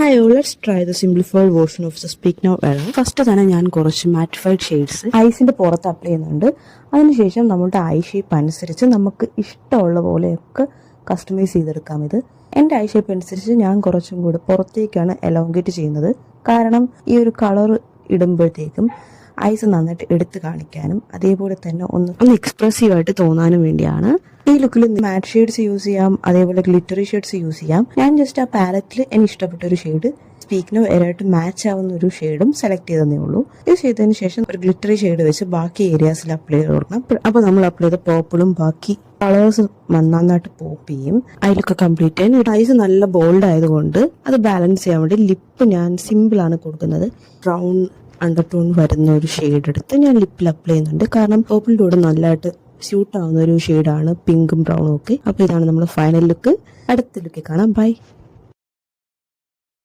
Hi, let's try the simplified version of the Speak Now era. First തന്നെ ഞാൻ കുറച്ച് മാറ്റിഫൈഡ് shades ഐസിന്റെ പുറത്ത് apply ചെയ്യുന്നുണ്ട്. അതിനുശേഷം നമ്മുടെ ഐ ഷേപ്പ് അനുസരിച്ച് നമുക്ക് ഇഷ്ടമുള്ള പോലെയൊക്കെ കസ്റ്റമൈസ് ചെയ്തെടുക്കാം. എൻ്റെ ഐ ഷേപ്പ് അനുസരിച്ച് ഞാൻ കുറച്ചും കൂടി പുറത്തേക്കാണ് എലോങ്കേറ്റ് ചെയ്യുന്നത്. കാരണം ഈ ഒരു കളർ ഇടുമ്പോഴത്തേക്കും ഐസ് നന്നായിട്ട് എടുത്ത് കാണിക്കാനും അതേപോലെ തന്നെ ഒന്ന് എക്സ്പ്രസീവായിട്ട് തോന്നാനും വേണ്ടിയാണ്. ഈ ലുക്കിൽ മാറ്റ് ഷെയ്ഡ്സ് യൂസ് ചെയ്യാം, അതേപോലെ ഗ്ലിറ്ററി ഷെയ്ഡ്സ് യൂസ് ചെയ്യാം. ഞാൻ ജസ്റ്റ് ആ പാലറ്റിൽ എനിക്ക് ഇഷ്ടപ്പെട്ട ഒരു ഷെയ്ഡ് സ്പീക്ക് നൗ എറായിട്ട് മാച്ച് ആവുന്ന ഒരു ഷെയ്ഡും സെലക്ട് ചെയ്തതേ ഉള്ളൂ. ഇത് ചെയ്തതിന് ശേഷം ഒരു ഗ്ലിറ്ററി ഷെയ്ഡ് വെച്ച് ബാക്കി ഏരിയാസിൽ അപ്ലൈ ചെയ്ത് കൊടുക്കണം. അപ്പോൾ നമ്മൾ അപ്ലൈ ചെയ്ത പേർപ്പിളും ബാക്കി കളേഴ്സ് നന്നായിട്ട് പോപ്പ് ചെയ്യും. അതിലൊക്കെ കംപ്ലീറ്റ് ചെയ്യാൻ ഐസ് നല്ല ബോൾഡ് ആയതുകൊണ്ട് അത് ബാലൻസ് ചെയ്യാൻ വേണ്ടി ലിപ്പ് ഞാൻ സിമ്പിളാണ് കൊടുക്കുന്നത്. ബ്രൗൺ അണ്ടർടോൺ വരുന്ന ഒരു ഷെയ്ഡ് എടുത്ത് ഞാൻ ലിപ്പിൽ അപ്ലൈ ചെയ്യുന്നുണ്ട്. കാരണം പേർപ്പിളിൻ്റെ കൂടെ നല്ലതായിട്ട് സ്യൂട്ട് ആവുന്ന ഒരു ഷെയ്ഡാണ് പിങ്കും ബ്രൗണും ഒക്കെ. അപ്പോൾ ഇതാണ് നമ്മുടെ ഫൈനൽ ലുക്ക്. അടുത്ത ലുക്കിൽ കാണാം. ബൈ.